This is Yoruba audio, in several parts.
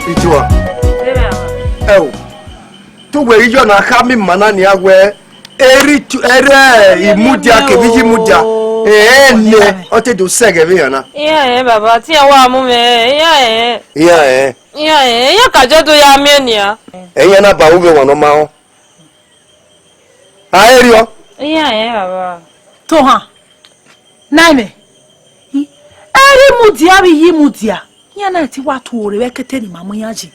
Itua. Oh. To where you na kami mana ni agwe. Eri tu ere imudia kebiji mudia. Ne ote do sege vi yana. Iya baba ti wa mu me. Iya. Iya kajo to ya me ni a. Eya na ba ube wono ma ho. Aerio. Iya baba. To ha. Naime. Eri mudia bi yi mudia. Ya na ti wa to ore wekete ni mamu yaji.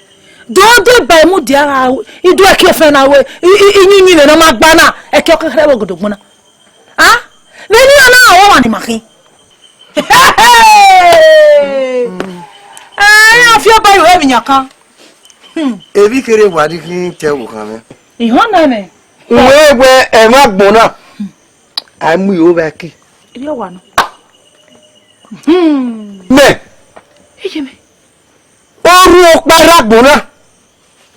Dodo ba mudia ha idu eke fe na we inyinyi le na magba na eke okekere bo godogbo na. Ah? Neni ana awo wa ni makin. Ya fi ba yo emi nyakan. Ebi kere wadi kin te wo kan me. Ihon na me. Uwe gbe e ma gbona. Ai mu yo ba ki. Iri wa no. Me. Ejeme. Oru opara gbona.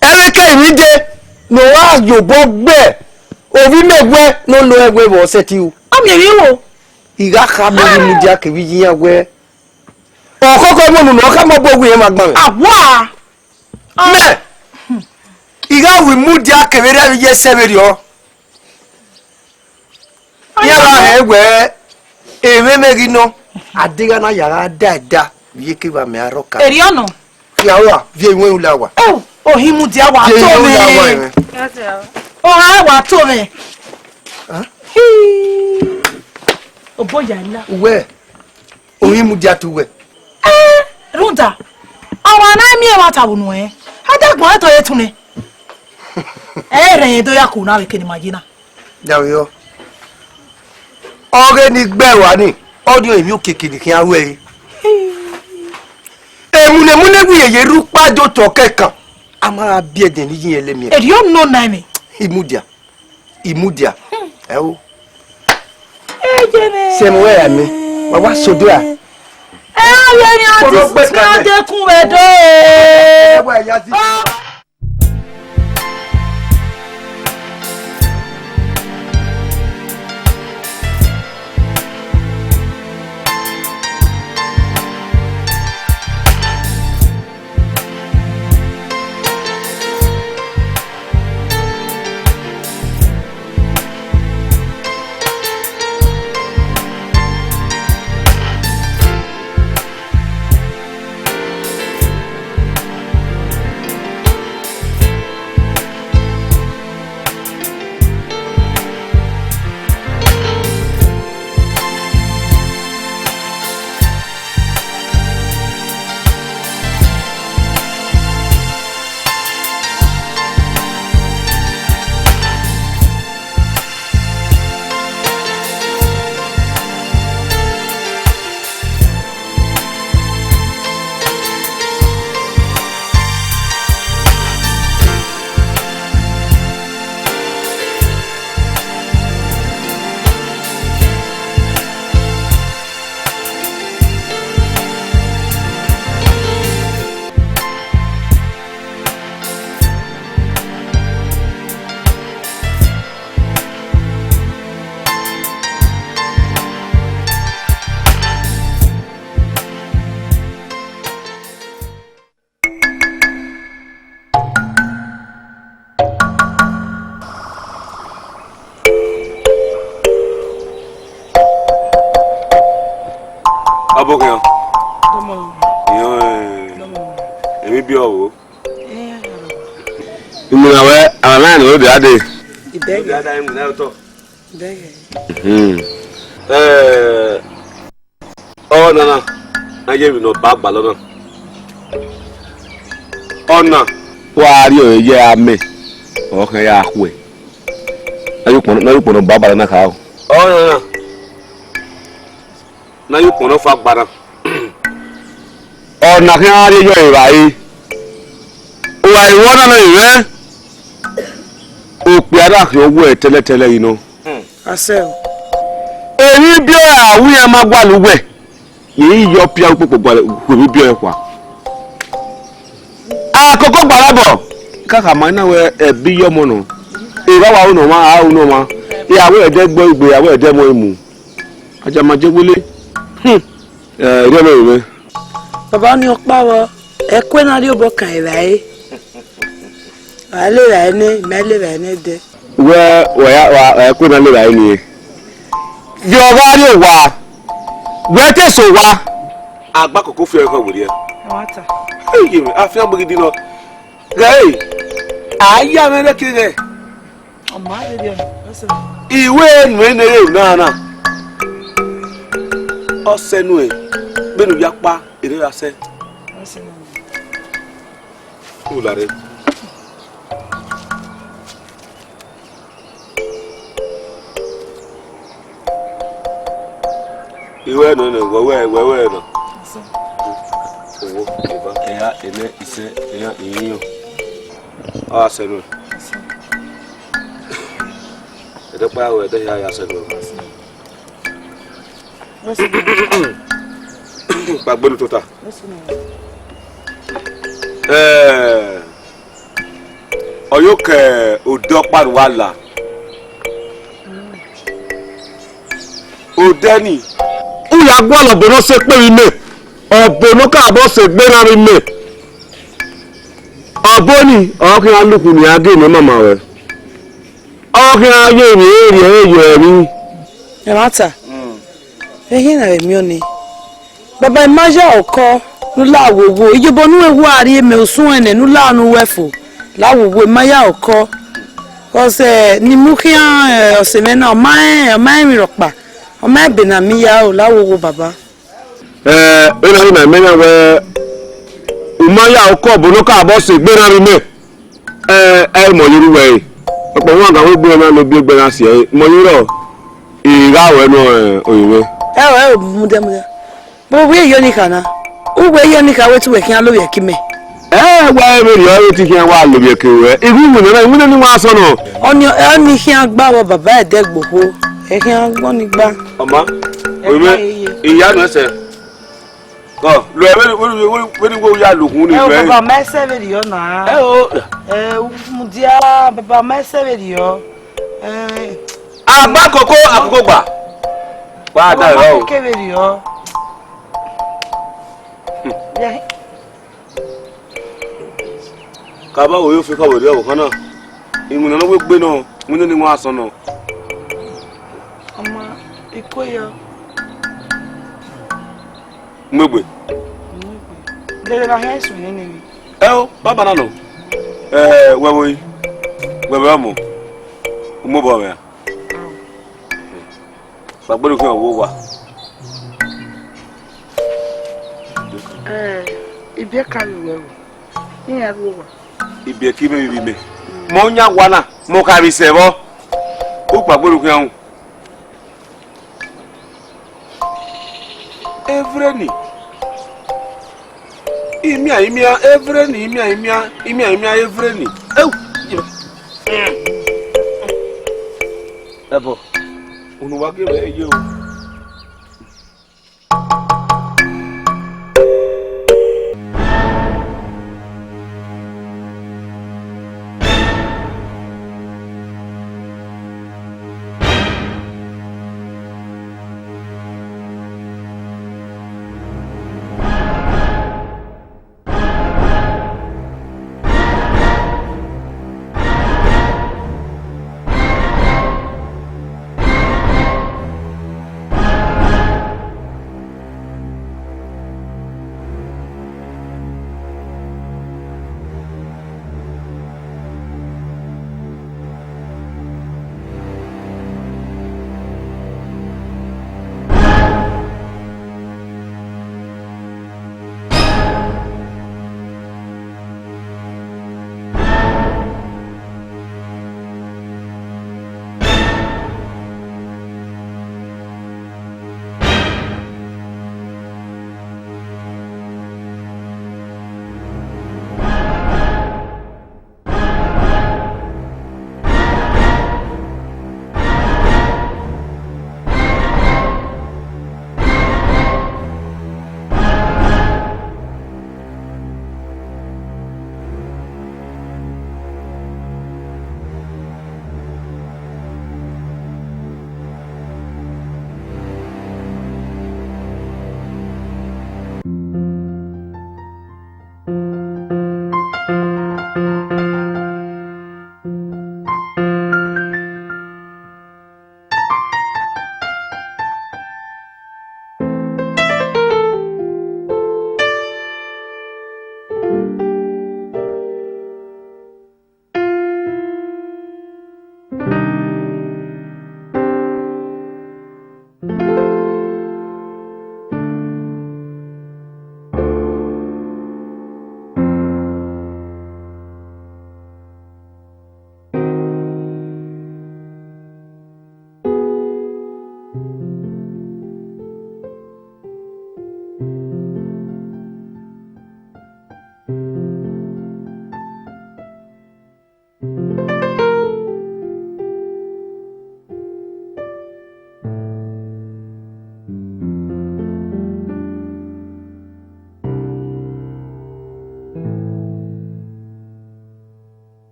Ereke mi de no wa yobo gbe. Obi megwe no lo egwe bo seti u. Ami eri wo. Iga ka me ni dia ke bi yin agwe. Okoko mo nu no ka mo bogun yen magba me. Awa. Me. Iga wi mu dia ke be ra ye seberi o. Ya ba egwe eme megi no. Adiga na yara dada ye ke ba me aroka. Eri ono. Ya wa vie wen ula wa. Oh, ohimu dia wa to me. Oh, ha wa to me. Huh? Oboya nla. We. Ohimu dia to we. Runta. Awa na mi e mata wonu e. Adagbon to ye tune. Re do ya ku na we keni magina. Dawo. Ore ni gbe wa ni. Audio emi okeke ni kin awe. Emune mune gu ye rupa do to kekan. Amara bi eden ni yin ele mi. E you know na me. Imudia. Ewo. Ejeme. Se mo we mi. Wa sodo a. Ye ni ati ti de kun we do. Wa ya ti. Abokan. Emi bi owo. Imuna we amana no de ade. Ibege. Ade imuna oto. Ibege. Oh nana. Aje bi no bagba lona. Ona wa ri o ye ame. O kan ya kwe. Ayo pono bagba lona ka o. Oh nana. Na you pono fa gbara. Ona kan ri yo irai. Wa iwo na iwe. O pe ara ki owo e tele tele you know. Ase o. Eri bi awu ya magwa luwe. Yi yo pia popo ko mi bi e kwa. Akoko gbarabo. Kaka ma na we e bi yo mo no. E ba wa uno ma a uno ma. Iyawo e de gbo igbeyawo e de mo imu. Aja ma je wole. Ire me. Baba ni opa wo Ekwena ri obo kan irai. Ale rai ne, mele rai ne de. Wa ekwena le rai ni. Yo ga ri wa. We te so wa. Agba koko fi e ko wori e. Wata. Hey, afia gbigidi no. Hey. Aya me le kire. Ọmọ ade bi Iwe nu enere na. Osenu e. Benu ya pa ere ase. Ulare. Iwe no wewe no. Ya ene ise ya iyin. Senu. Ede pa we de ya senu. Pa gbenu tota. Oyoke odopa wala. Odeni. Uya gbono bono se pe ime. Obono ka bo se gbe na ime. Oboni, okin aluku ni age ni mama we. Okin aye ni eri ni. E mata. Ehin na emi oni. Baba imaja oko nula wowo ijebo nu ewu ari eme osun ene nula nu wefo la wowo imaya oko cause ni mukian oseme na o ma mi ropa o ma be na mi ya o la wowo baba ina na menya we imaya oko bono ka bo se gbe na ri me mo yiru we opo won ga we gbe na lo bi gbe na si mo yiro ira we no oyiwe mude bo we yo ni kana ugwe yo ni ka wetu we kian lo ye kime wa me yo ti kian wa lo ye kewe iru mi na mi ni wa so no oni kian gba wo baba edegbo ho e kian gbon ni gba oma oyiwe iya no se go lo we wo ya lokun ni we baba ma seve yo na mudia baba ma seve yo agba koko akoko gba wa da ro keveri yo kaba wo yo fi ka wo de o kana imuna no we gbe no mu ni won aso no ama ikoyo megbe de la hesu ni baba na no wewe mo mo bo me bagboro ko wo wa ibe ka wewe ni ya wo wa ibe ki me mo nya wa na mo ka ri se bo o bagboro ko yan evreni imia evreni imia evreni ebo unu wa gere eye o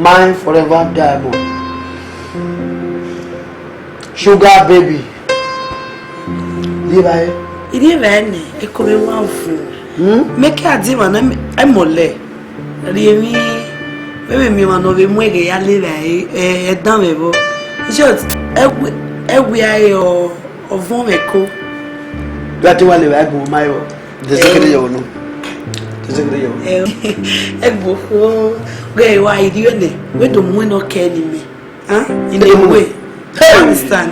Mine forever diamond. Sugar baby. Levi. Idi vene e come one fu. Make a di man e mole. Riemi bebe mi man no be mwege ya Levi e dan mebo. Just e aye o von meko. Gati wale wa go mayo. Desekere yo no. Desekere yo. Egbo fo Gay, why you ne? We don't win no care in me. Huh? In a way. Understand?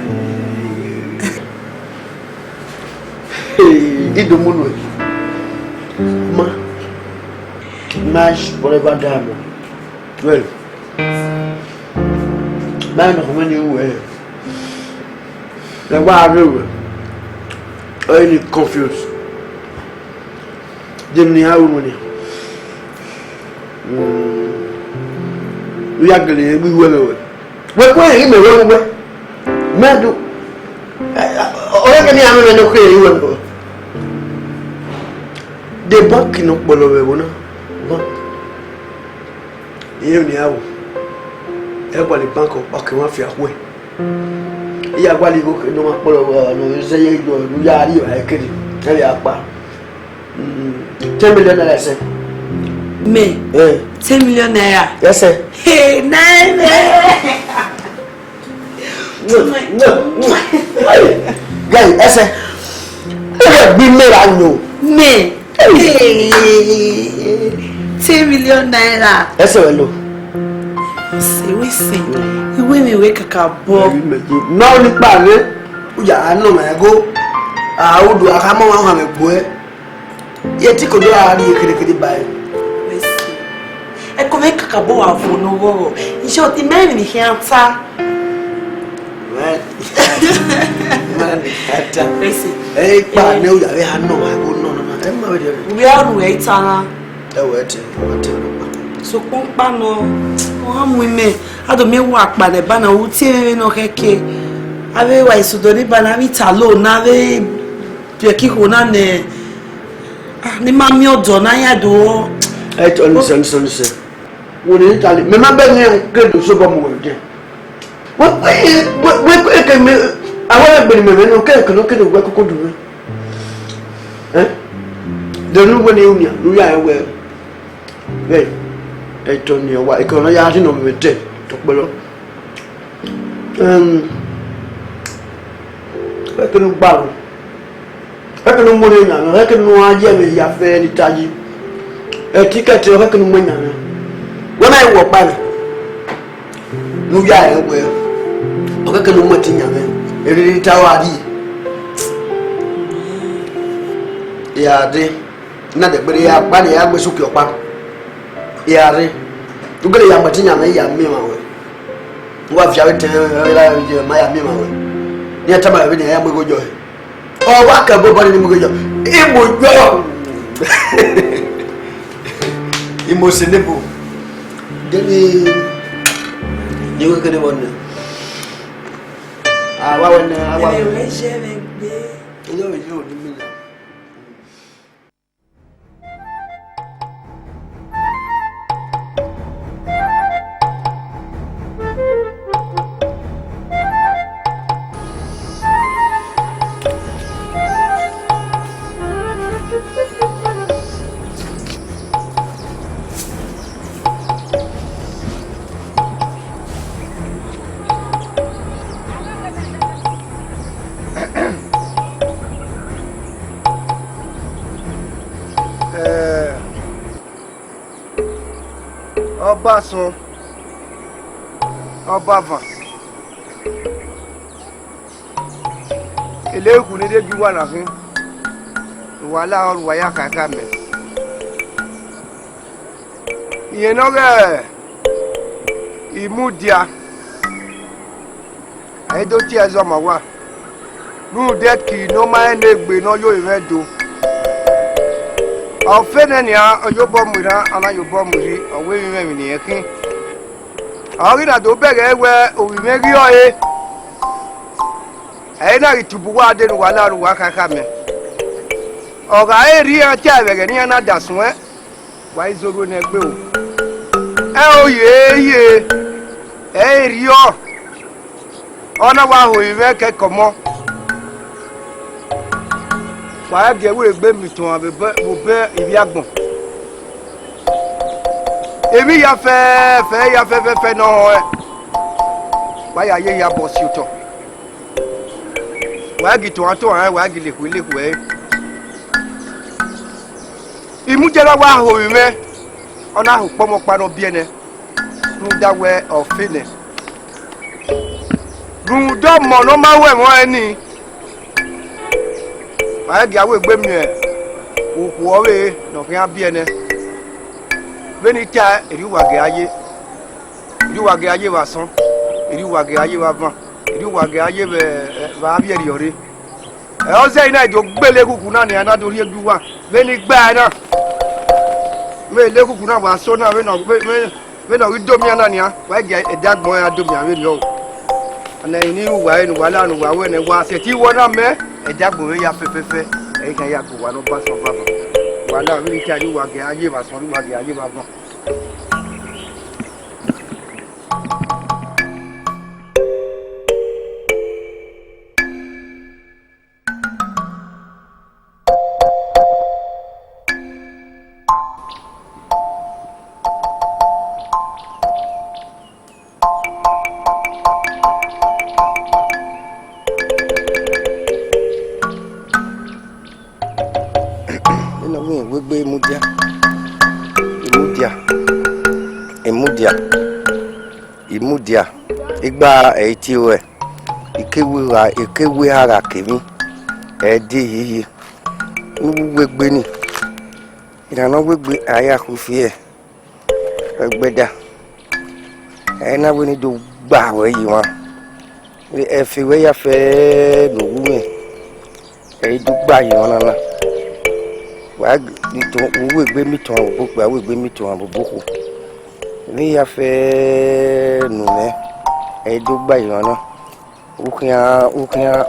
Hey, it don't win. Ma. Mash forever diamond. Well. Man of when you were. The wild only confused. Jimmy, how many? We are going to be well. Where you may well. Madu. Already, I'm going to create you. The bank in Okbolowena. You know, everybody bank of Bakimafia way. You are going to go to no Okbolowena. No, say you are here. I can't tell you about 10 million, I say. Me? 10 million naira. Yes, sir. Hey, nine. No. Guy, yes, sir. Be made, I know. Me? Hey, 10 million naira. Yes, sir, hello. Say, we say, you will me wake a bob. Now, the party, I know my go. I would do a hammer on a boy. Yet, you could do a buy. E come kakabo avono wo. Insho ti me ni hianta. Man, ata. Listen. Eh, pa ne o ya we ha no wa go no. E ma we dey. We are no etana. E we te. So pompa no. O ha mu me. Ado me wa pa le ba na wo ti no keke. Ave wa isudo ni ba na mi talo na ve pe ki ko na ne. Ah, ni ma mi odo na ya do. Eh, to listen. When you tell me, my baby, good to super more. What can me? I want to be me. Okay, can look at the work of do. Eh? The new one you are aware. Hey, I told you what I call a yard in me. Talk below. I can bow. I can know more. I can know idea with your fair Italy. A ticket to a can win. When I walk by, no, yeah, well, I can know what in your man. A little tower. Yeah, they not the body, I was your pap. Yeah, they to get a Martina, I am Mima. What shall I tell my Mima? Near time I am go joy. Oh, what can nobody go? It would go. Emotional. Jadi juga kena mana? Awak mana? Awak. Yo di mana? Ọbaṣan Ọbava ele ku ni de bi wa na hin wala wa ya kaka me iye no ge imudia ai do ti azo ma wa nu de ki no ma ene gbe no yo ire do o fe ne ni a yo bo mura ana yo bo muri o we mi me ni ekin ari na do bere we o wi me ri o e ai na itubu wa de nu wala ru wa kaka me o ga e ri a ti abere ni ana dasun e wa izoro na egbe o o ye e ri o ona wa ho iwe ke komo wa ge we gbe mi ton abe mo be ibi agbon emi ya fe no e wa ya ye ya boss you to wa gi to ato an wa gi leku e imu jera wa ho iwe ona ho pomo pa no biene nu dawe ofine do mo no ma we mo ani ma ga we gbe mi e oku owe no kan biene beni ta eri wa ge aye wa son eri wa ge aye wa van eri wa ge aye be ba bi eri ore e o se ina jo gbele kuku na ni ana do ri eju wa beni gba na me le kuku na wa so na we no ri do mi ana ni a wa ge edagbon ya do mi awe ni o ana ni wa enu wala nu wa we ne wa se ti wo na me edagbon ya fefefe e kan ya ko wa no ba so baba wala ri ti ari wa ge aye ba so ri wa ge aye ba bon imudia igba eti we ikewe ara kemi edi yiyi nugbegbe ni ìlànà gbegbe aya ko fi e egbeda na we ni do gba we yi won e fi we ya fe nuwu mi e do gba yi won na wa ni to we gbe mi ton bo gba we gbe mi ton bo ko ni ya fe nu me e do gba yi won na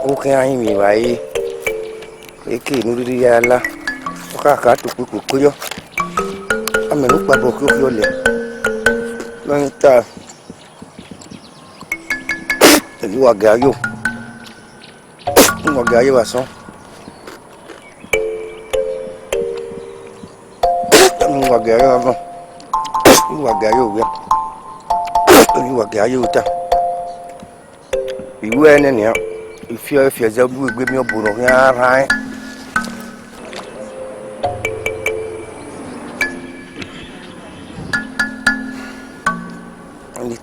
ukian yin mi wa yi eke nu ri ya la ka to ko yo amenu pa bo ko le lanta you wa ga yo wa so wa ga yo ba wa ga yo ya wa ga yo ta iwe ene ne ifi za bu egbe mi oburo ya ran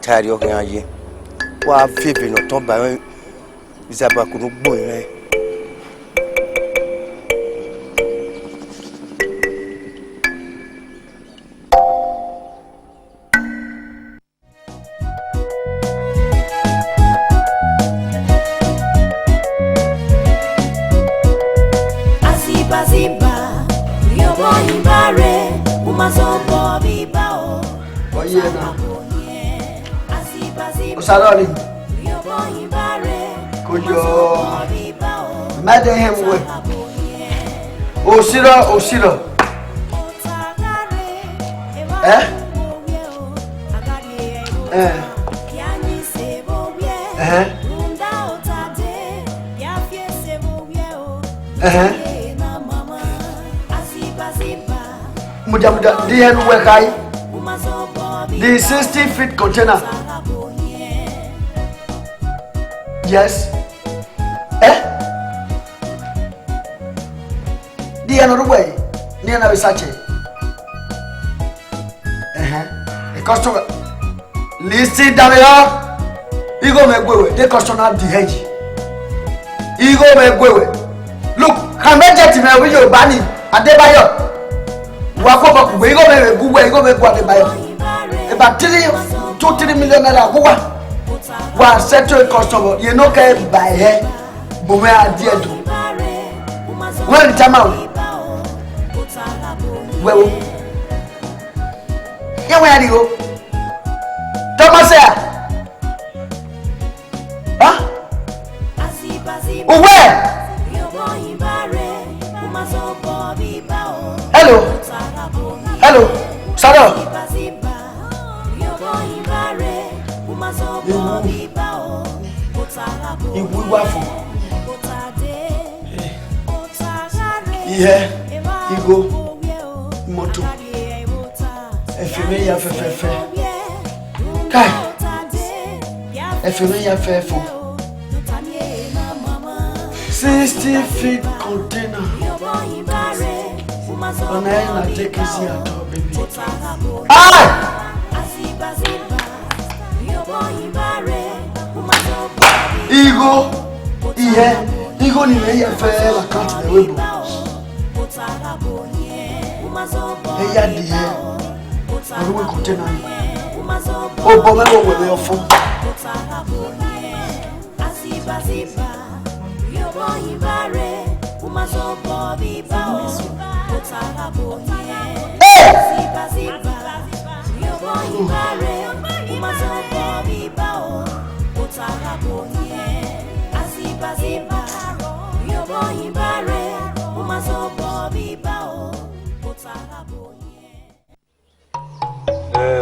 tari o kan aye wa feve no ton ba izaba ko no gbo yen aziba yo boy bare umazobo biba o Saloni Kojo Madam we Osiro Muda the hand we kai the 60-feet container. Yes. The another way. Near na research. The customer. Listen down here. You go make way. The customer the hedge. Igo me gwewe. Look, Hamejet me we yo bani Adebayo. Wako ba ku igo me guwe igo me gwa Adebayo. About 2-3 million naira guwa. Wa settle customer, you know can buy here. But where are dear do? When tama well, yeah, where you go? Thomas, huh? Where? Hello, hello, Sarah. You will work for. Yeah, you go. Moto. Efeme ya fefe. Kai. Efeme ya fefe. 60 feet container. On a take easy at all, baby. Ah! Igo. Yeah. Igo ni me ya fefe la carte de webo. Eya die aruwe container ni o bo me wo we ofo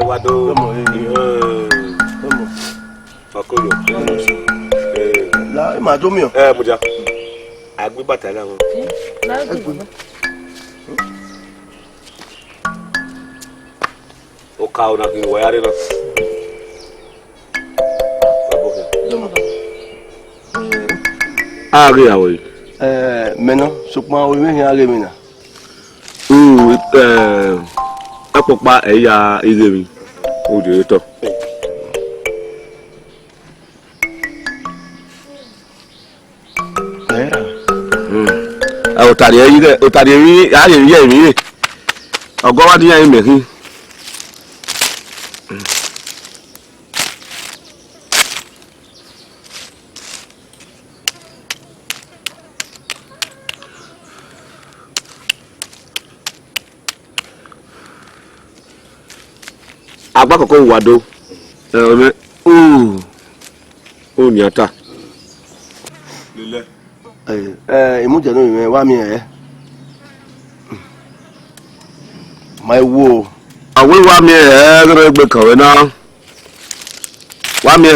Wado Makoyo La ma do mi o. Muja. Agbe bata la won. O ka ona ki wo yare na. Ari awo. Maintenant, ce point où il y a les mina. Apopa eya igemi. O de to. Otari eyi otari ri a le ri emi. Ogo wa di yan mehin. Agba koko wado me ni ata lele imuja no mi wa mi my wo awe wa mi re gbe kan we na wa mi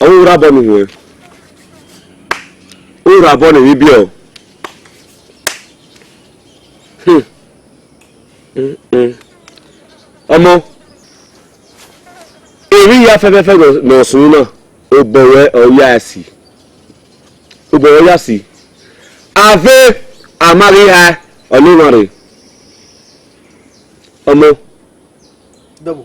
ora bo mi we ora bo ni bi o ọmọ eri ya fefe no sun na o bere oya si ave amari ha olumare ọmọ double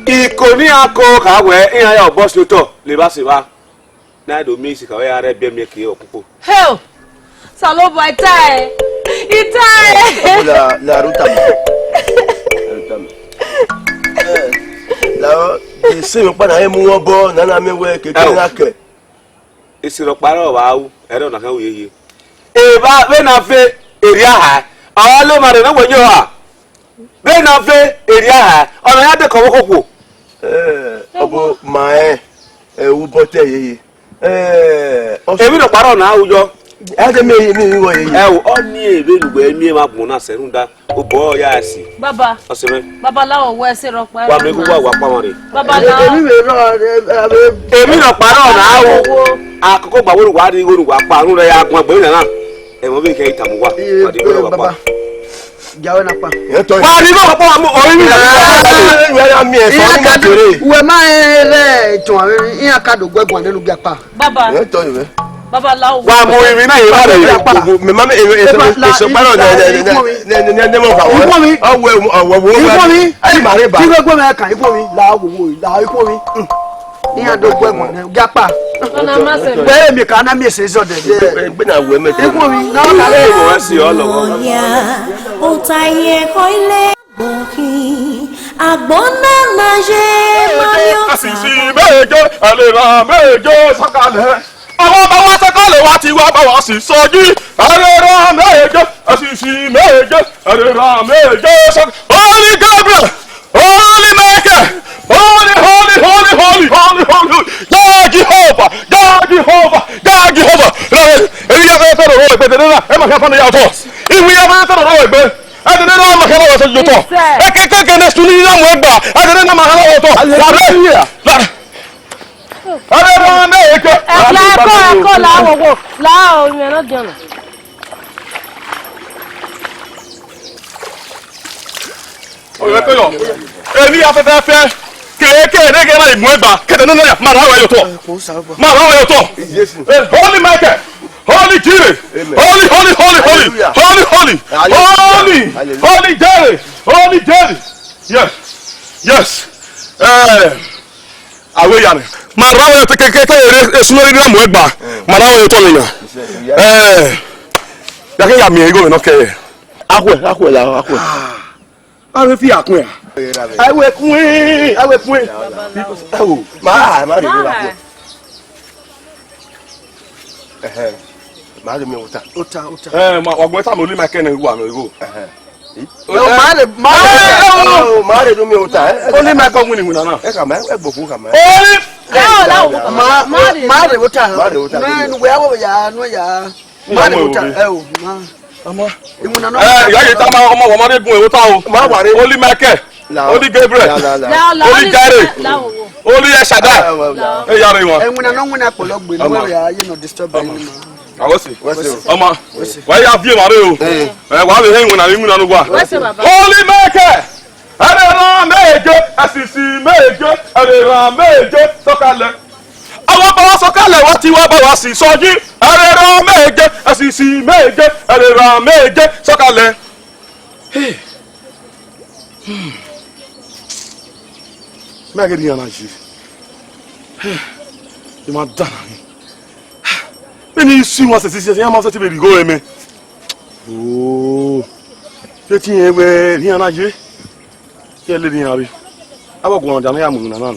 ikoni ako kawe iya ya boss loto le ba se ba na do mi si kawe are bi mi ke okupo Hell, Salobo itae. la ruta la de se mi pa na e mu won bo na na mi we keke na ke isiro paro wa wu ere na kan wo yeye e ba be na fe area ha awon lo mare na wojo ha be na fe area ha ona ya de kowo kopo obo ma wu bote yeye èmi no paro na awujo ade mi wo yeye o ni ebe lugbo emi ma gun na serunda o bo ya si Baba. oseme Baba lawo we se ro pa. wa me wa pa won re Baba lawo. èmi no paro na awu akoko gba woru wa pa run re ya gun gbe na e mo bi ke itamu wa wa di wa pa jawe na pa. Wa ni lo pa mo o ni. Ya mi e so ni ma kere. We ma re to awon yin akado gbegun nenu bi apa. Baba. Baba lawo. Wa mo imi na yin ma re. Me ma me so pa no ne mo fa wo. Ipo mi. Ai ma re ba. Ti gbegbo me kan ipo mi la wo la ipo mi. Yin ado gbegun nenu bi apa. Ona ma se. Be mi kan na mi se so de. Gbe na we me. Ipo mi na ka le mo si o lo. O ta ye ko ile bohi. Agbon-Ayinma mami o. Asisi meje alera meje sakale. Àwọn bá wá sakale wá ti wá bá wá sí soji. Alera meje asisi meje alera meje sakale. Holy Gabriel, Holy Michael, Holy God Jehovah, God Jehovah, God Jehovah. Èmi yà fẹ́ sọ̀rọ̀ ìgbẹ́ tẹ̀lé náà ẹ máa kẹ́ fọ́nà yàtọ̀. Ìwé yà fẹ́ sọ̀rọ̀ ìgbẹ́ ẹ tẹ̀lé náà máa kẹ́ lọ́wọ́ sọ́jú tọ̀. Ẹ kékeré ní sùn ní ìyá mọ̀ ẹgbà ẹ tẹ̀lé náà máa kẹ́ lọ́wọ́ tọ̀. Alẹ́ náà mẹ́ẹ̀kẹ́. Ẹ̀kọ́ làwọ̀ láwọ̀ ìyẹn náà jẹun. Ọ̀rẹ́ tó yọ. Èmi afẹ́fẹ́ fẹ́ kéèké ní kẹ́kẹ́ náà ìmú ẹgbà kẹ́tẹ̀ nínú ẹ̀ máa ráwọ̀ ẹ̀yọ̀ tọ̀. Máa ráwọ̀ ẹ̀yọ̀ tọ̀. Holy Michael, Holy Jire, Holy Jerry. Yes. Àwẹ̀ yà ni. Máa ráwọ̀ ẹ̀yọ̀ tọ̀ kéèké èsùn lórí ìmú ẹgbà máa ráwọ̀ ẹ̀yọ̀ tọ̀ nìyà. Yàkẹ́ yà mí ẹ̀gọ́ mi náà kẹ́ Akwe la. Awe fi akun ya. Awe kun. Ewo, ma de la. Ma de mi ota. Ma ogbon ta mo li ma kene wa mi go. Ma de do mi ota. O li ma ko wini wina na. E ka ma e gbofu ka ma. ma de ota. Na nu we awo ya no ya. Ma de ota. Ewo, ma. Ama. Imuna no. Ya ye ta ma ọmọ wo ma de gun e ota o. Ma wa re. Holy Michael. Holy Gabriel. Holy Jire. Holy Shaddai. E ya re won. Imuna no nwuna polo gbe no ya ye no disturb anymore. Awosi. Ọmọ. Wa ya vie ma re o. Wa be he nwuna ni nwuna no gwa. Holy Michael. Alera meje asisi meje alera meje sọ̀kalẹ̀. Àwọn bá wa sọ̀kalẹ̀ wá ti wá bá wa sí sọjí. Alera meje asisi meje alera meje sọ̀kalẹ̀. Mẹ́gẹ́ ni yàrá yìí. Ẹ máa dáná ni. Bẹ́ẹ̀ni sí wọn ṣe ṣiṣẹ́ yẹn máa ṣe ti bẹ̀rẹ̀ ìgò ẹ̀mẹ́. Ooo. Ṣé tí yẹn wẹ̀ ní yàrá yìí? Kí ẹ lé ní yàrá rí? Abọ́gun ọ̀dà náà yà mú un náà.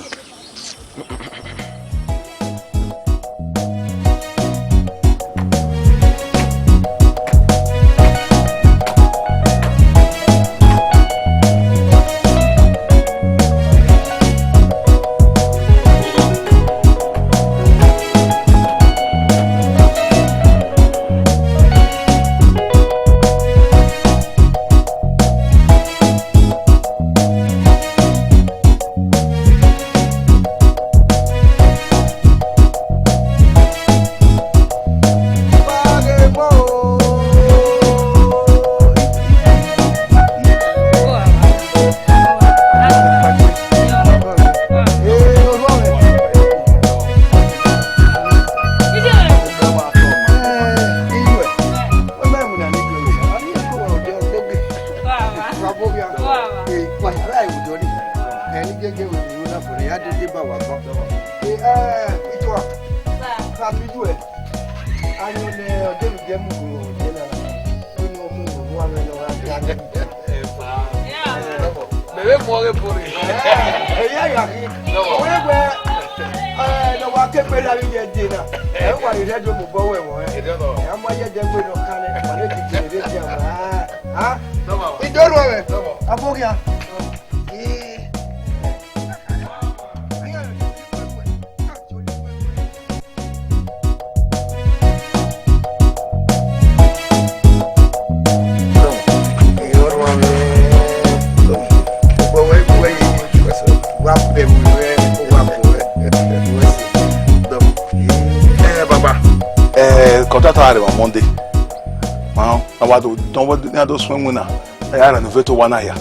Ya na nuveto wana ya.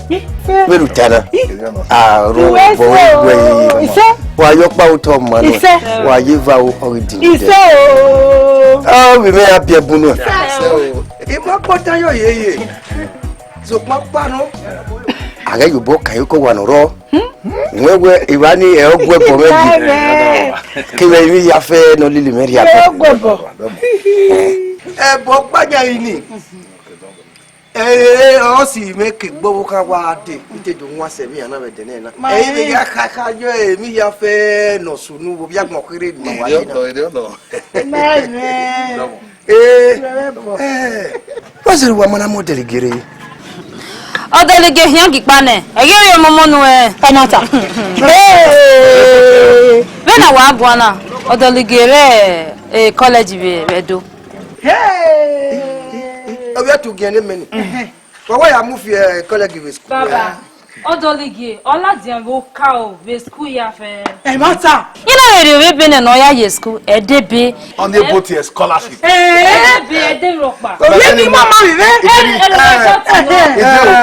Meru tana. Ro boy. Ise. Wa yo pa uto manu. Ise. Wa yiva oridi. Ise o. We may have a bunu. If my pota yo ye. So my pano. Aga you boka yuko wanoro. Wewe iwani e ogwe bomeji. Kiwe mi ya fe no lili meri ya. Ogwebo. Bo gbaja ini. O si make gbowo kan wa de. Ite do nwa se mi ana be de na. Mi ya kaka jo mi ya fe no sunu bo ya gbon kere mi wa ni. What's the woman I'm delegate? O delegate yan gipane. Ege yo momo nu Anata. Bena wa Agbon-Ayinma. O delegate college be do. We have to get a minute. But why I move here college with school? Baba. O delegate ola dian go ka be school ya fe. Mata. Ina we Benin no ya ye school e de be. On the boat here scholarship. E de ropa. Oye ni mama mi ve.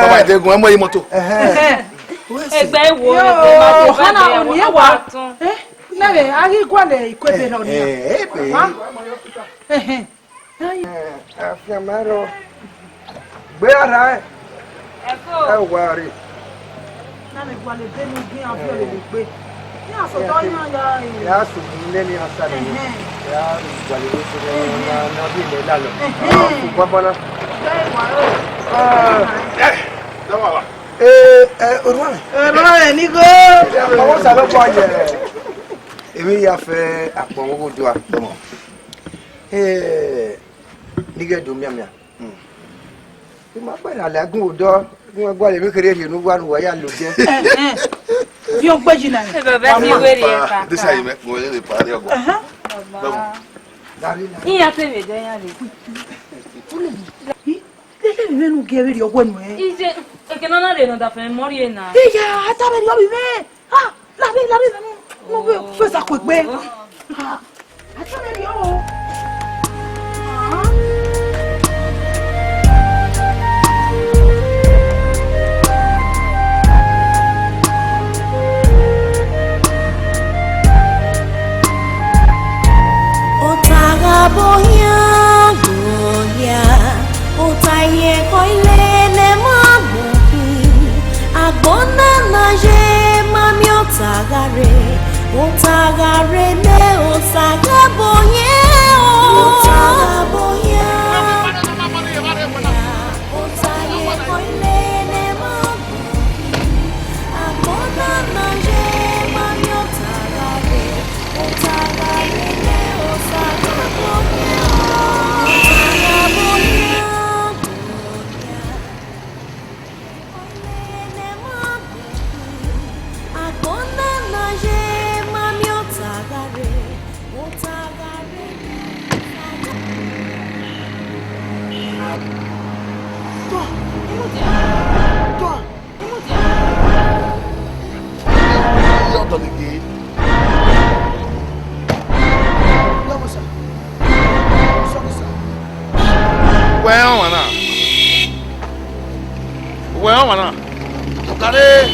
Baba de gun mo yi moto. Egbe wo ma te ba de wa tun. Na be ari gwale ikwebe no ni. Afiamaro. Gbe ara e wari. Na me gwale be ni bi an fi le gbe. Ni asoto yan ya. Ya su ni ni asare. Ya gwale ni se na bi le lalo. Ku gbona. Orwa ni go. Owo sa lo po je. Èmi ya fẹ́ àpọn owó do àpọmọ. Nige do miamia. Ma pe na lagun odo, wọ́n gba le mi kere ri nu wa nu wa ya lo je. Fi o gbeji na. Baba ti we ri e pa. This is me mo le pa de ogo. Iya te me de yan le. Lele mi menu ge ri ogwo nu e. Ije e ke na le no da fe mori e na. Iya, ata be ri o bi me. Ah, la bi. Mo be fe sa ko gbe. Ah. Ata be ri o. Boya boya otaye koile ne mabuki Agbon-Ayinma je mami otagare ne osaga boye otaga boya otaye koile ne mabuki Agbon-Ayinma je mami otagare ne osaga Well, mana? Kare.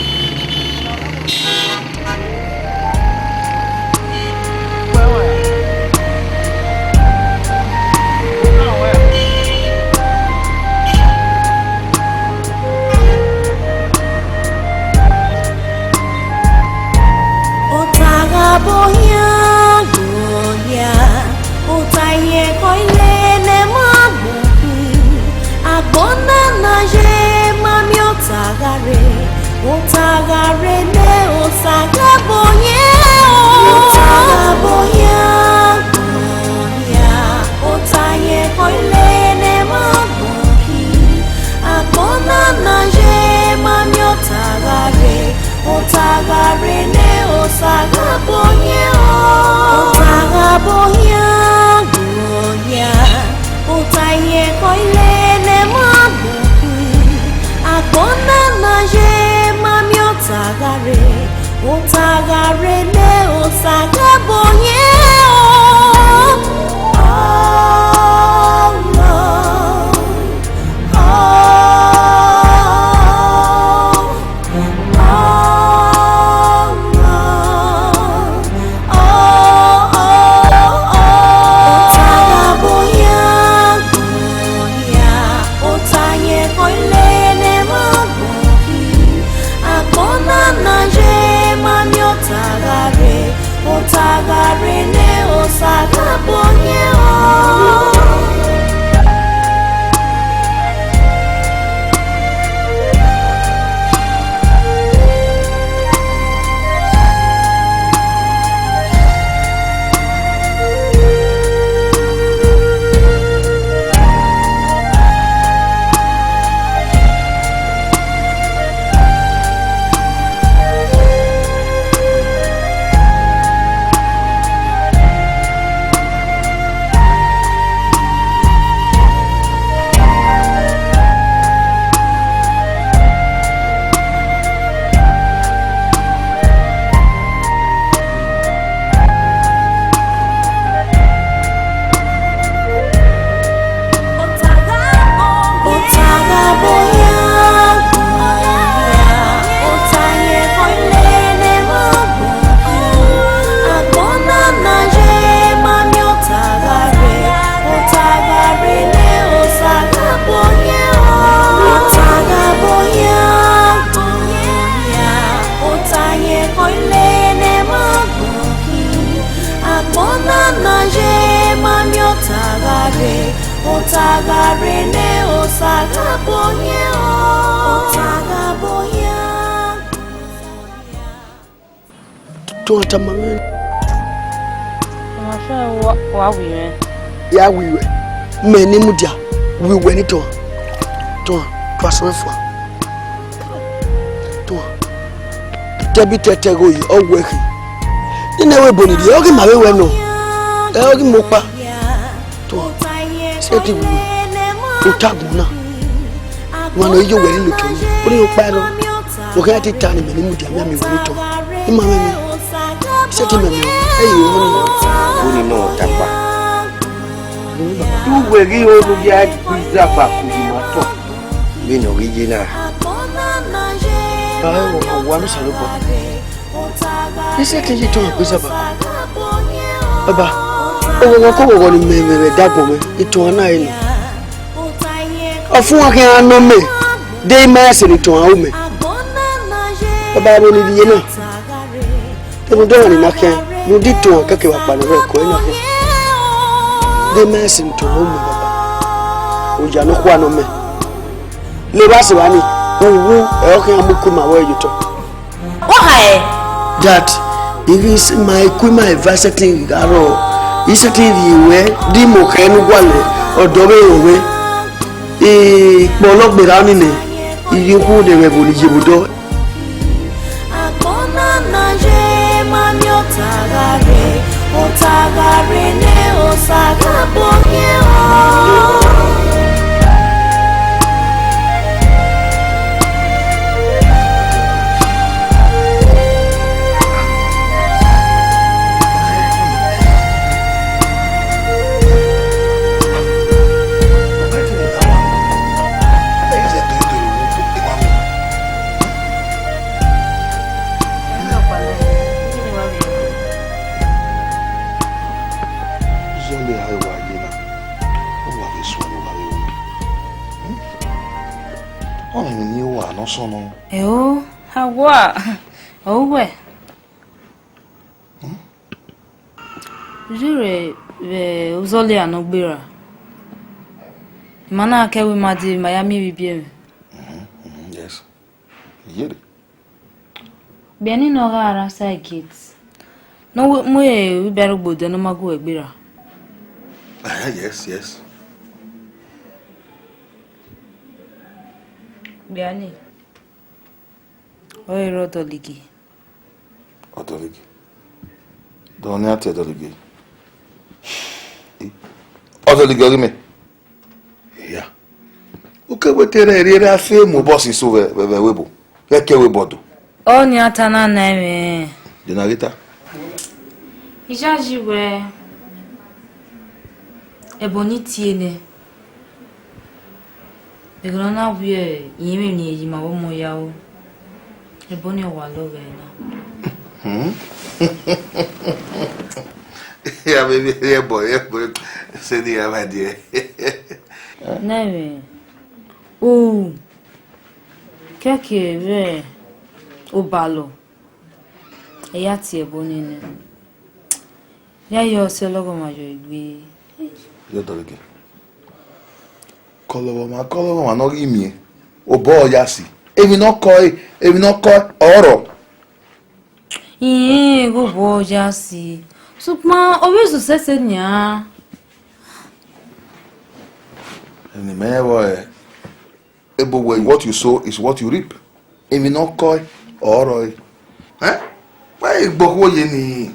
Otaga boya boya otaye koile ne mabuki Agbon-Ayinma je mami otagare ne osaga boye otaga boya boya otaye koile ne mabuki Agbon-Ayinma je mami otagare ne osaga boye otaga boya boya otaye koile ne mabuki Agbon-Ayinma je mami otagare ne osaga boye oh, oh, oh. Otagarene osagaboye otagaboya. Tuata mama. Wa wiwe. Ya wiwe. Meni mudia. Wiwe ni to. To pastor fo. To. Tebi tetego yi owehi. Ina we boni di ogi mawe we no. E ogi mopa. To. Seti wu. Utaguna. Wana yo we ni to. Ori o pa lo. Lo ka ti tani meni mudia mi ami we to. Ima me. Seti me. Uni no tamba. Tu wegi oru ya pizza ba kujimato. Ni original. Ba wa mi salo bo. Ese ke to pizza ba. Baba. O ko ni me dagbo me. Ito ana yin. Ofun wa ke anu me. Dey ma se ni to an o me. Baba ro ni diye na. Mo do ni na ke. Mo di to keke wa pa no ko ina ke. Dey ma se ni to o me baba. O ja no kwa no me. Le ba se wa ni. Owu e o ke amuku ma wa yuto. That it is my equipment adversity garo. Is it we di mo ke nu gwale odo be owe. Polo gbe ra ni ne. Iye ku de we bo ni jibudo. Otagarene osagaboye sono. Oh, hawa. Oh we. Jure ve uzole anogbera. Mana akewe madi Miami bibie. Yes. Yere. Benin no gara side gate. No mo e better gbodo no mago egbera. Yes. Benin. Oi rodoligi. Odoligi. Doni ati odoligi. Odoligi orime. Yeah. Oke wetere eri afi Mo boss so we webo. Eke webodo. Oni atana na me. Generata. Ijaji we. Eboni tiene. Begrona buye yimi ni yima wo mo yawo. Eboni wa lo na. Yeah, baby, yeah boy. Say the my dear. Neve. Oh. Keke ve. Obalo. Eya ti eboni ni. Ya yo se logo ma jo igbe. Yo doligi. Kolowo ma no ri mi. Obo ya si. Èmi no ko ọ̀rọ̀. Go bo ja si. Sukma always so se nya. Eni mewo ebo what you sow is what you reap. Èmi no ko ọ̀rọ̀. Why gbogbo ye ni?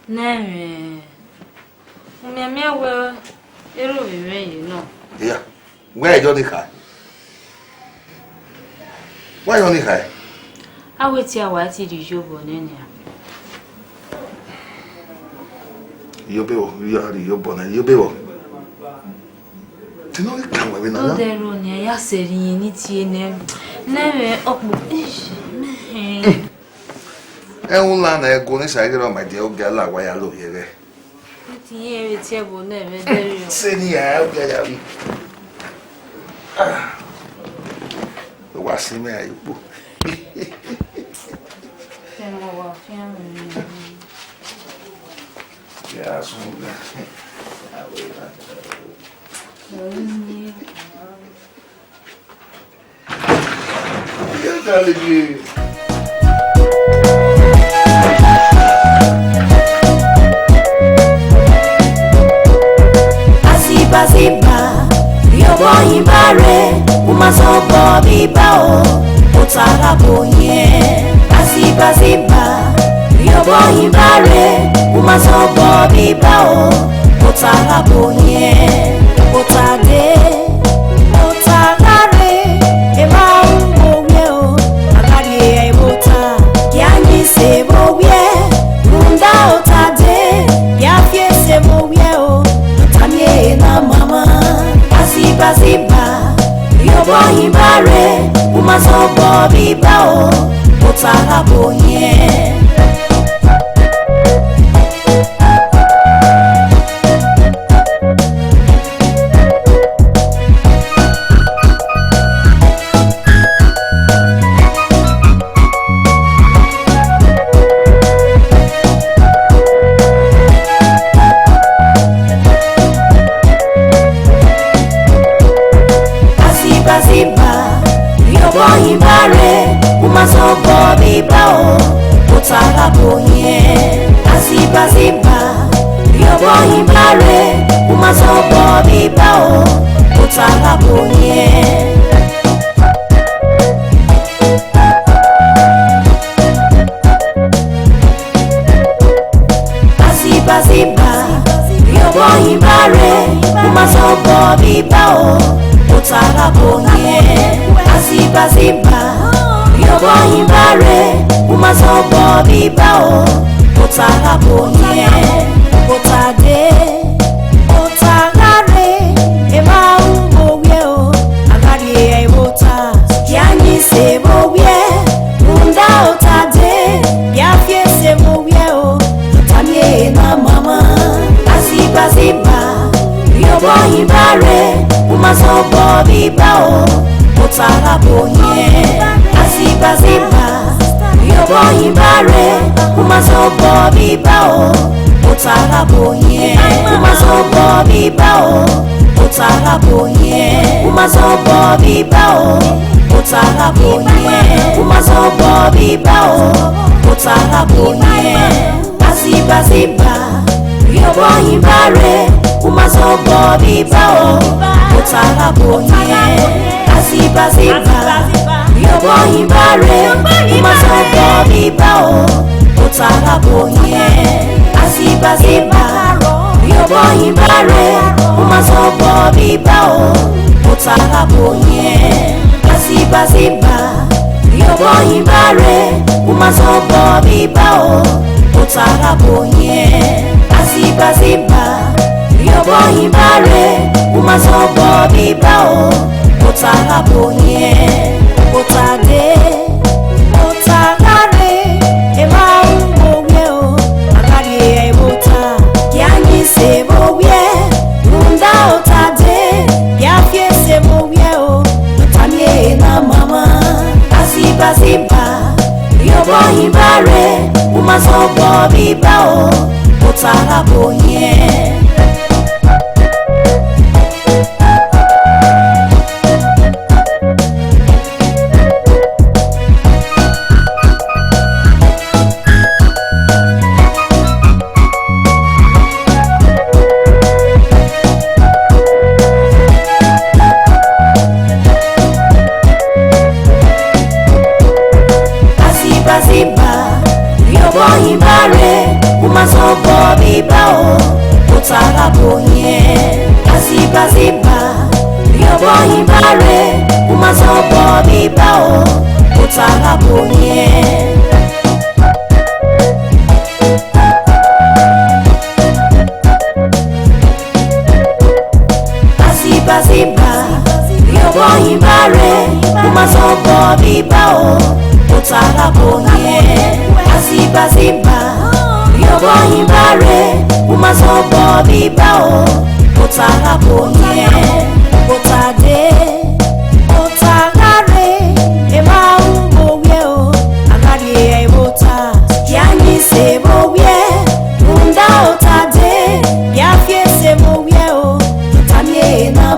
Neme. Me we ero we you know. Yeah. Where Johnny Kai? Why Johnny Kai? I wait here while ti di jobo nenia. Yobewo, yobo na yobewo. Ti no kan we na. O dero ni ya seri ni ti ene. Neme opo. Un la na ego ni sa gero ma de o ga la wa ya lo yere. Ti ye ti ebo neme dero. Se ni ya o ga ya wi. Wa si me ayipo. Yeah, so Ziba, yobo imbare, umazobo bibao, utarapo ye. Ziba, yobo imbare, umazobo bibao, utarapo ye. Utade, utarare, ema umoweo, agari ebota, kianyi sebowie, munda utade, yafye sebowieo. Na mama Ziba yobo imbare umazobo bibao utarabo ye imbare umazobo bibao utarabo ye Ziba yobo imbare umazobo bibao utarabo ye Ziba yobo imbare umazobo bibao utarabo ye Ziba yobo imbare umazobo bibao utarabo ye utade utarare ema umoweo agari ebota kianyi sebowie munda utade yafye sebowieo tamye na mama Ziba yobo imbare umazobo bibao utarabo ye Ziba yobo imbare umazobo bibao utarabo ye umazobo bibao utarabo ye umazobo bibao utarabo ye umazobo bibao utarabo ye Ziba yobo imbare umazobo bibao utarabo ye Ziba yobo imbare umazobo bibao utarabo ye Ziba yobo imbare umazobo bibao utarabo ye Ziba yobo imbare umazobo bibao utarabo ye Ziba yobo imbare umazobo bibao utarabo ye utade utarare ema umoweo agari ebota kianyi sebowie munda utade yafye sebowieo tamye na mama Ziba yobo imbare umazobo bibao utarabo ye yobo imbare umazobo bibao utarabo ye Ziba yobo imbare umazobo bibao utarabo ye Ziba yobo imbare umazobo bibao utarabo ye Ziba yobo imbare umazobo bibao utarabo ye utade utarare ema umoweo agari ebota kianyi sebowie munda utade yafye sebowieo tamye na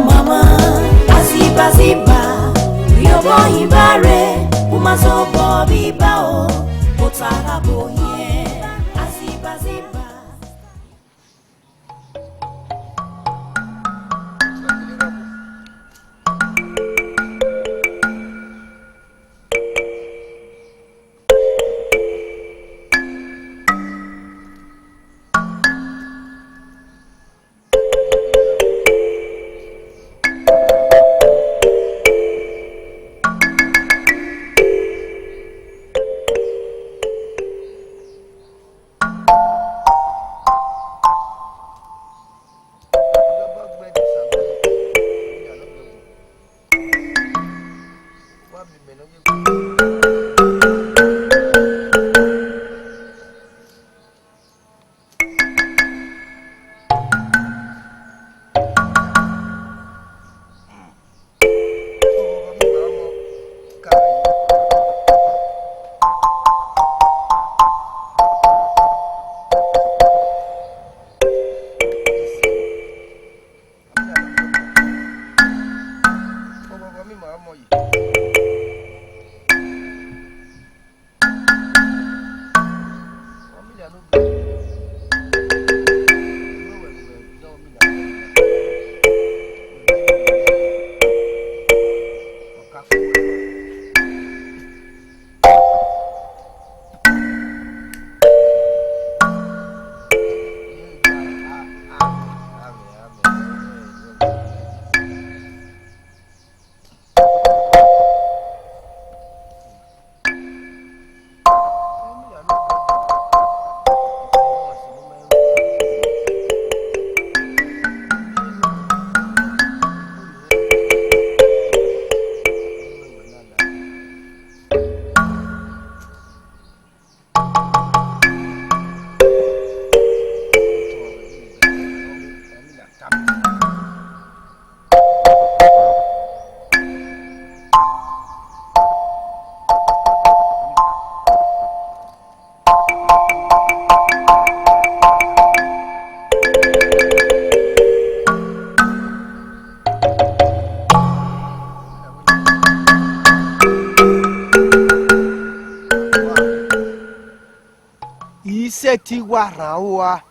Ti wa rawa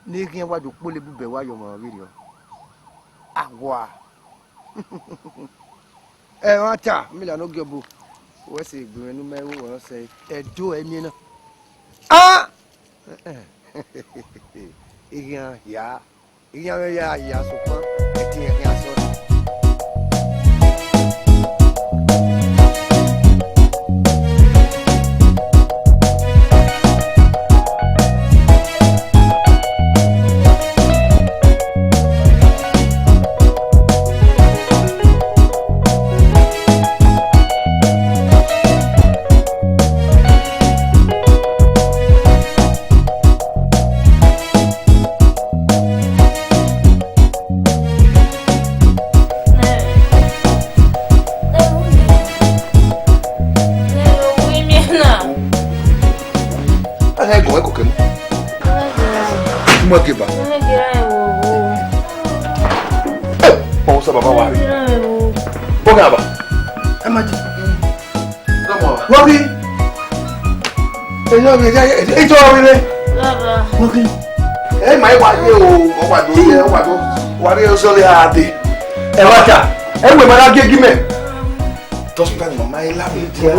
ni kin wa do pole bube wa yo mo video agwa wa ta mi la no gebo we se gbere nu me wo se edo emi na iya ya so pa eti ya so Sorry, Adi. Ewata, ewe mara gegi me. Tosi pa mama ila bi ti a.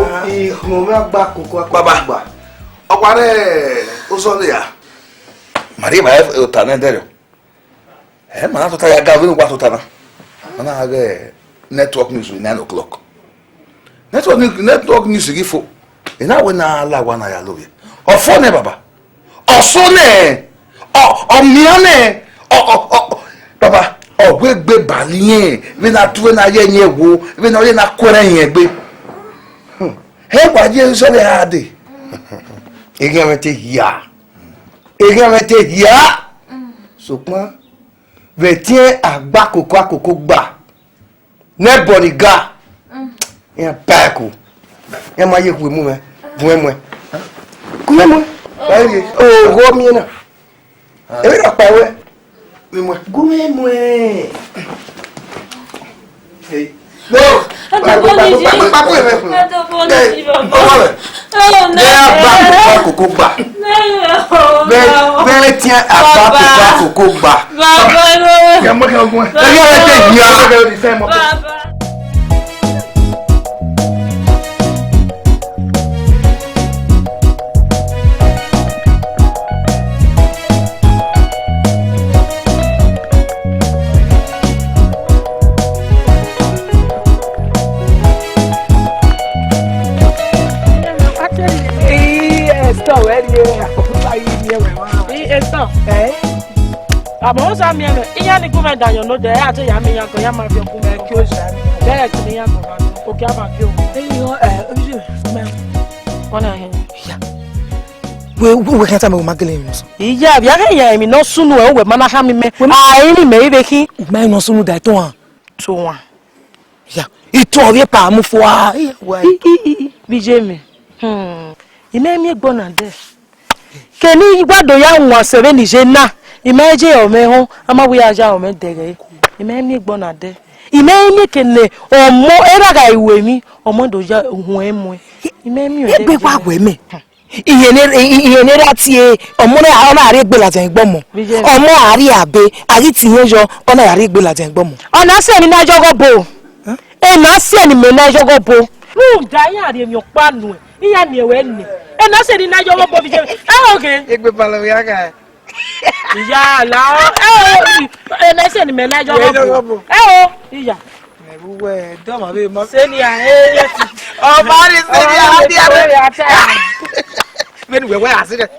Mo ma gba koko baba. Okware o sorry ya. Mari ba e ta na dere. Mana to ta ya ga we kwa to ta na. Mana ga network news 9 o'clock. Network news gifo. Ina we na la wa na ya lo bi. Ofo ne baba. Oso ne. O miane. Baba. Ogbe bali yen we na tuwe na ye yen wo we na ye na kwere yen gbe he gba je so le ade ege mete ya so pon we tie agba kokoko gba ne boriga yen paku yen ma ye ku mu me ku ayi o go mi na e ra pa we Gumemwe. Hey. No. Abo sa mi ene iya ni gume danyo no de ati ya mi yanko ya ma fi okun me ki o sa be ti ni yanko ba o ki aba ki o eyin oju me wona he ya we kan ta me o magele mi so iya bi aka ya mi no sunu e we mana ha mi me ai ni me ibe ki me no sunu da to wa ya ito ori pa mu fo a bi je mi ime mi gbona de keni gbado ya won se be ni je na imeje o me ho ama we aja o me dere ime mi gbona de Ime kene omo era ga iwe mi omo doja ohun emu ime mi o egbe wa we me iye rati omo na ona are egbe la ten gbo mo omo ari abe ari ti yen yo ona are egbe la ten gbo mo ona se ni na jogo bo e na se ni me na jogo bo lu da yan are mi opa nu e iya mi ewe ni e na se ni na jogo bo bi je e oge egbe palo ya ga iya la e na se ni me na jogo bo e o iya we do ma be mo se ni a e o ma ri se ni a di are me ni we asire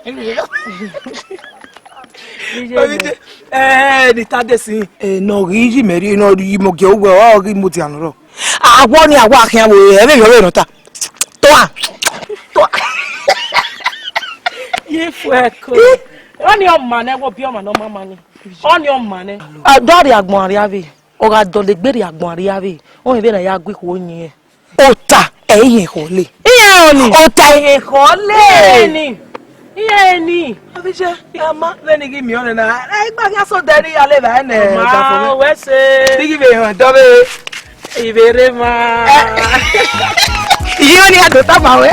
ni tade sin no ri meri no ri mo ge owo o ri mo ti anuro awo ni awo akin awo e me yo re ta to ye fueko oni o mane wo bi o mane o mama ni oni o mane adori agbon ari ave o ga dole gbere agbon ari ave o ebe na ya gbe ko yin e ota eyin ko le iye oni ota eyin ko le ni iye ni abije ama leni gi mi ona na egba ya so dari ale ba ne ma we se digi be han do be ibere ma iyo ni ado ta ma we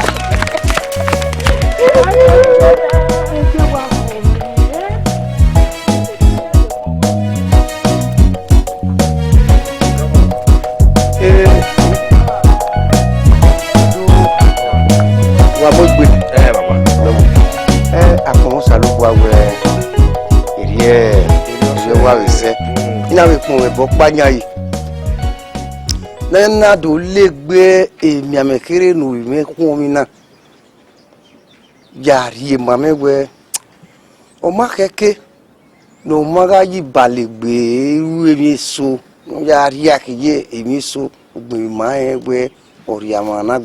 wa mo gbe baba akon salubu awe iri wa rese ina we kun we bo panya yi na do le gbe emi amekere nu mi kun mi na yari e mame we o ma keke no maga yi balegbe ru emi so yari akiye emi so ogbin ma we ori amana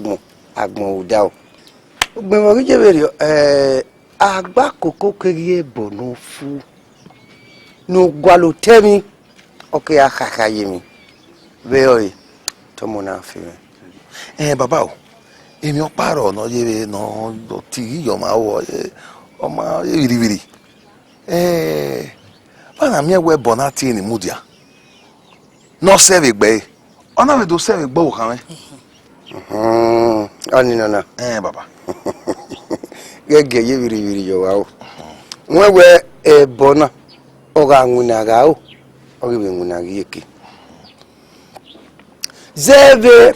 agbon oda o ogbin mo ri je bere agba koko keriye bonu fu no gwalo temi oke akakaye mi be oyi to mo na fi baba o èmi o paro no yere no ti yo ma wo o ma wiri bana mi we bonati ni mudia no serve gbe ona we do serve gbo kan ani nana baba gege ye wiri yo wa o wewe bona o ga nguna ga o o be nguna gi eke zeve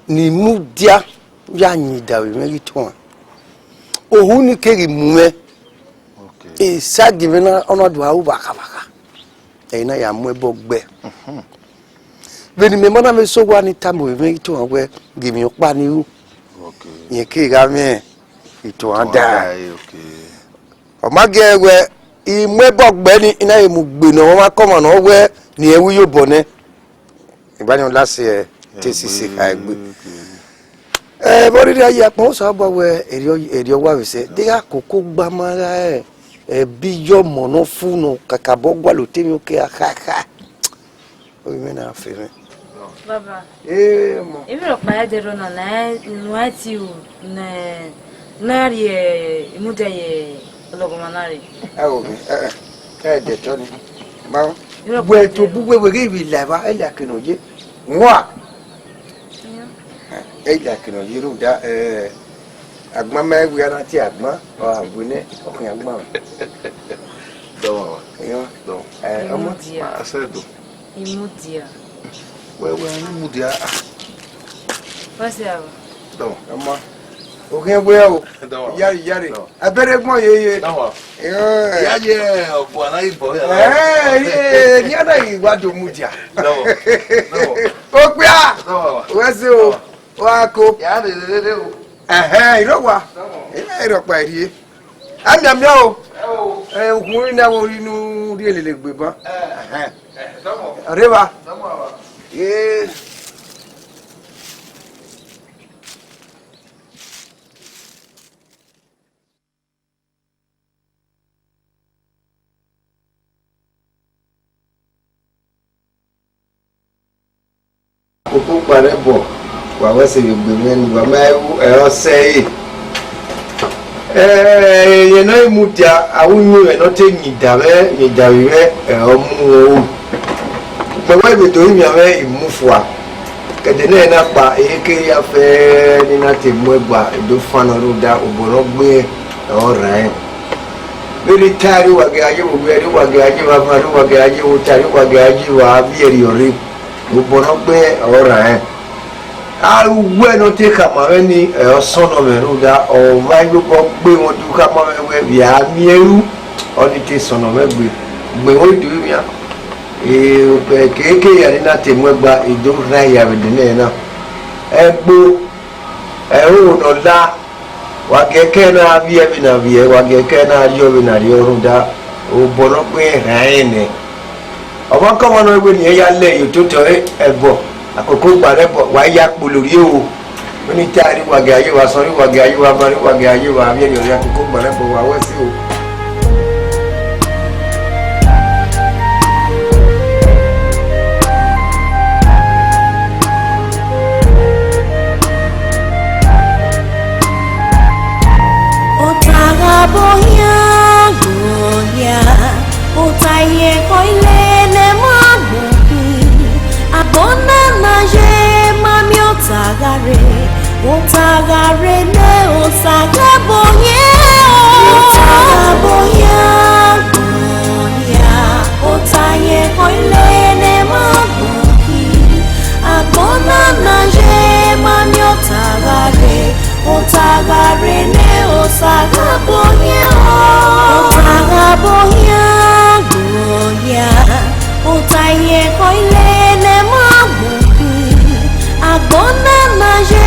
ni mudia ya nyi dawe meri to ohun ni keri mume e sagi mena ona do awu baka na ya mu ebo gbe beni me mana me so wa ni tamo meri to we gimi opa ni u yen ke ga me ito ada o ma ge we imu ebo gbe ni ina emu gbe no wa ko mo no we ni ewu yo bone igba ni lase tesisi ka egbe bori ya ya pon so bo we eri o wa we se de akoko gba mara bi yo mono funu kakabo gwa lo temi o ke akaka o mi na fe me baba mo ibi ro pa de ro na no ati u na ri imude ye ologomanari o mi de to ni ma we to bugwe we ri la ba ela kenoje nwa ela kenoje ru da agbon me wi ara ti agbon o abune okun agbon do yo omo ti asedo imudia we mudia pase aba do omo okun gbe o yari abere gbon yeye ya je opo na ibo ni ada iwa do mudia o pe a we se o wa ko ya de o iro wa iro pa ri ami o okun na wo rinu ri elele gbe ba reba koko pare bo wa we se gbe menu ba ma e se ye no imudia awunyu e no te nyidawe o mu o ukpewe be do mi ame imufua kedene na pa eke ya fe ni na te mwegba do fana ruda oborogbe ora very tari wage aje were wage aje wa maru wage aje wo tari wage aje wa bieri ori oborogbe ora awe no te kama ni osono meruda o vai go gbe won du kama we bia mieru oni te sono megbe gbe wo du mi a keke ya ni na te mwegba ido ra ya be de na egbo o no la wage ke na bie bi na bie wage ke na rio bi na rio ruda o bono pe ra ene oba ko mo no egbe ni ya le yo to to ego akoko gbare bo wa ya polori o oni tari wage aye wa sori wage aye wa mari wage aye wa bi ni akoko gbare bo wa we si o boya boya otaye koile ne mabuki abona na je mami otagare ne osaga boya otaye koile ne mabuki abona na je mami otagare ne osaga boya otaye koile ne mabuki agbona na je